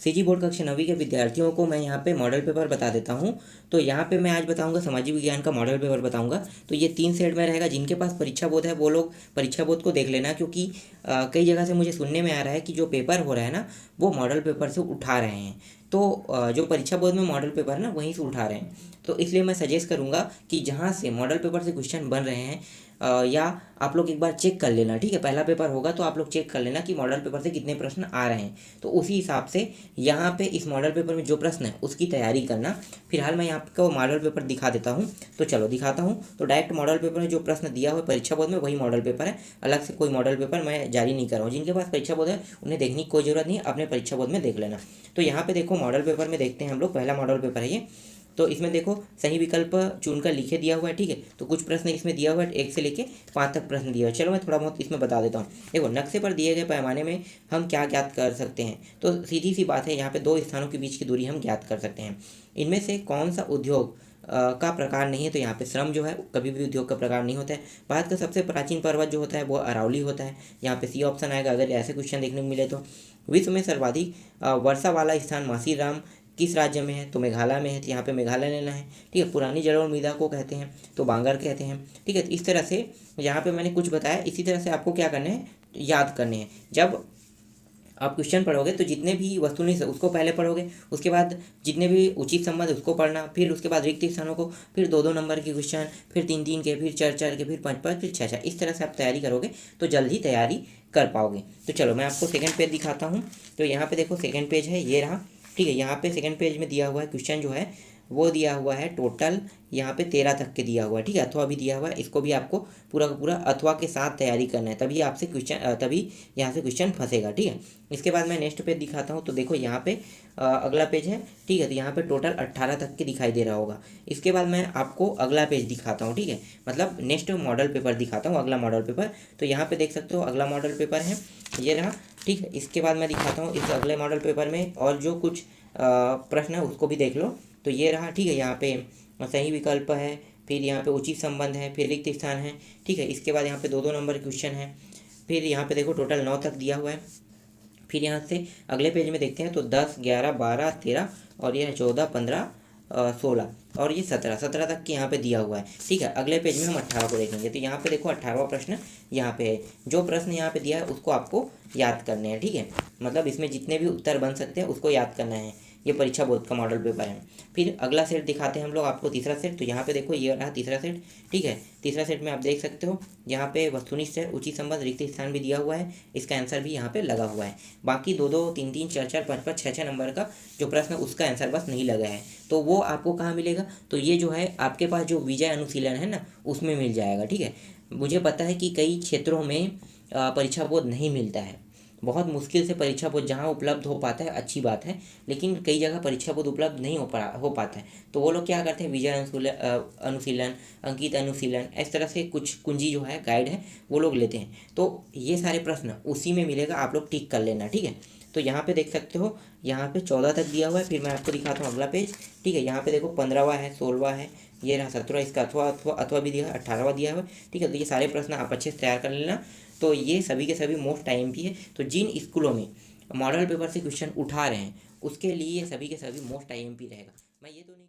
CG board कक्षा 9वीं के विद्यार्थियों को मैं यहाँ पे मॉडल पेपर बता देता हूँ। तो यहाँ पे मैं आज बताऊँगा सामाजिक विज्ञान का मॉडल पेपर बताऊँगा। तो ये 3 सेट में रहेगा। जिनके पास परीक्षा बोध है वो लोग परीक्षा बोध को देख लेना, क्योंकि कई जगह से मुझे सुनने में आ रहा है कि जो पेपर हो रहा है ना वो मॉडल पेपर से उठा रहे हैं। तो जो परीक्षा बोर्ड में मॉडल पेपर है ना वहीं से उठा रहे हैं। तो इसलिए मैं सजेस्ट करूँगा कि जहाँ से मॉडल पेपर से क्वेश्चन बन रहे हैं या आप लोग एक बार चेक कर लेना, ठीक है। पहला पेपर होगा तो आप लोग चेक कर लेना कि मॉडल पेपर से कितने प्रश्न आ रहे हैं। तो उसी हिसाब से यहाँ पे इस मॉडल पेपर में जो प्रश्न है उसकी तैयारी करना। फिलहाल मैं यहाँ आपको मॉडल पेपर दिखा देता हूँ। तो चलो दिखाता हूँ। तो डायरेक्ट मॉडल पेपर में जो प्रश्न दिया हुआ है परीक्षा बोर्ड में वही मॉडल पेपर है। अलग से कोई मॉडल पेपर मैं जारी नहीं कर रहा हूँ। जिनके पास परीक्षा बोर्ड है उन्हें देखने की कोई ज़रूरत नहीं है, अपने परीक्षा बोर्ड में देख लेना। तो यहाँ पे देखो मॉडल पेपर में देखते हैं हम लोग। पहला मॉडल पेपर है ये। तो इसमें देखो सही विकल्प चुनकर लिखे दिया हुआ है, ठीक है। तो कुछ प्रश्न इसमें दिया हुआ है 1 से लेके 5 तक प्रश्न दिया हुआ है। चलो मैं थोड़ा बहुत इसमें बता देता हूँ। देखो नक्शे पर दिए गए पैमाने में हम क्या ज्ञात कर सकते हैं। तो सीधी सी बात है, यहाँ पे 2 स्थानों के बीच की दूरी हम ज्ञात कर सकते हैं। इनमें से कौन सा उद्योग का प्रकार नहीं है। तो यहाँ पे श्रम जो है कभी भी उद्योग का प्रकार नहीं होता है। भारत का सबसे प्राचीन पर्वत जो होता है वो अरावली होता है। यहाँ पे सी ऑप्शन आएगा अगर ऐसे क्वेश्चन देखने को मिले तो। विश्व में सर्वाधिक वर्षा वाला स्थान मासीराम किस राज्य में है। तो मेघालय में है। तो यहाँ पे मेघालय लेना है, ठीक है। पुरानी जलोढ़ मृदा को कहते हैं तो बांगर कहते हैं, ठीक है। तो इस तरह से यहाँ पे मैंने कुछ बताया। इसी तरह से आपको क्या करना है, याद करने हैं। जब आप क्वेश्चन पढ़ोगे तो जितने भी वस्तुनिष्ठ उसको पहले पढ़ोगे, उसके बाद जितने भी उचित संबंध उसको पढ़ना, फिर उसके बाद रिक्त स्थानों को, फिर 2-2 नंबर के क्वेश्चन, फिर 3-3 के, फिर 4-4 के, फिर 5-5, फिर 6-6। इस तरह से आप तैयारी करोगे तो जल्द ही तैयारी कर पाओगे। तो चलो मैं आपको सेकंड पेज दिखाता हूँ। तो यहाँ पे देखो सेकंड पेज है, ये रहा, ठीक है। यहाँ पे सेकंड पेज में दिया हुआ है क्वेश्चन जो है वो दिया हुआ है टोटल यहाँ पे 13 तक के दिया हुआ है, ठीक है। अथवा भी दिया हुआ है। इसको भी आपको पूरा का पूरा अथवा के साथ तैयारी करना है, तभी आपसे क्वेश्चन तभी यहाँ से क्वेश्चन फंसेगा, ठीक है। इसके बाद मैं नेक्स्ट पेज दिखाता हूँ। तो देखो यहाँ पे अगला पेज है, ठीक है। तो यहाँ पे टोटल 18 तक के दिखाई दे रहा होगा। इसके बाद मैं आपको अगला पेज दिखाता हूँ, ठीक है। मतलब नेक्स्ट मॉडल पेपर दिखाता हूँ, अगला मॉडल पेपर। तो यहाँ पे देख सकते हो अगला मॉडल पेपर है, ये रहा, ठीक है। इसके बाद मैं दिखाता हूँ इस अगले मॉडल पेपर में और जो कुछ प्रश्न है उसको भी देख लो। तो ये रहा, ठीक है। यहाँ पे सही विकल्प है, फिर यहाँ पे उचित संबंध है, फिर रिक्त स्थान है, ठीक है। इसके बाद यहाँ पे 2-2 नंबर क्वेश्चन है। फिर यहाँ पे देखो टोटल 9 तक दिया हुआ है। फिर यहाँ से अगले पेज में देखते हैं तो 10, 11, 12, 13 और ये 14, 15, 16 और ये 17 तक के यहाँ पे दिया हुआ है, ठीक है। अगले पेज में हम 18 को देखेंगे। तो यहाँ पे देखो 18वां प्रश्न यहाँ पे है। जो प्रश्न यहाँ पे दिया है उसको आपको याद करने हैं, ठीक है। मतलब इसमें जितने भी उत्तर बन सकते हैं उसको याद करना है। ये परीक्षा बोर्ड का मॉडल पेपर है। फिर अगला सेट दिखाते हैं हम लोग आपको, तीसरा सेट। तो यहाँ पे देखो ये रहा तीसरा सेट, ठीक है। तीसरा सेट में आप देख सकते हो यहाँ पे वस्तुनिष्ठ है, उचित संबंध, रिक्त स्थान भी दिया हुआ है। इसका आंसर भी यहाँ पे लगा हुआ है। बाकी 2-2, 3-3, 4-4, 5-5, 6-6 नंबर का जो प्रश्न है उसका आंसर बस नहीं लगा है। तो वो आपको कहाँ मिलेगा, तो ये जो है आपके पास जो विजय अनुशीलन है ना उसमें मिल जाएगा, ठीक है। मुझे पता है कि कई क्षेत्रों में परीक्षा बोर्ड नहीं मिलता है, बहुत मुश्किल से परीक्षा बोर्ड जहाँ उपलब्ध हो पाता है अच्छी बात है, लेकिन कई जगह परीक्षा बोर्ड उपलब्ध नहीं हो पाता है। तो वो लोग क्या करते हैं, विजय अनुशीलन, अंकित अनुशीलन, इस तरह से कुछ कुंजी जो है गाइड है वो लोग लेते हैं। तो ये सारे प्रश्न उसी में मिलेगा, आप लोग टिक कर लेना, ठीक है। तो यहाँ पे देख सकते हो यहाँ पे 14 तक दिया हुआ है। फिर मैं आपको दिखाता हूँ अगला पेज, ठीक है। यहाँ पे देखो 15वां है, 16वां है, ये रहा 17, इसका अथवा भी दिया है, 18वां दिया हुआ है, ठीक है। तो ये सारे प्रश्न आप अच्छे से तैयार कर लेना। तो ये सभी के सभी मोस्ट IMP है। तो जिन स्कूलों में मॉडल पेपर से क्वेश्चन उठा रहे हैं उसके लिए सभी के सभी मोस्ट IMP रहेगा। मैं ये तो नहीं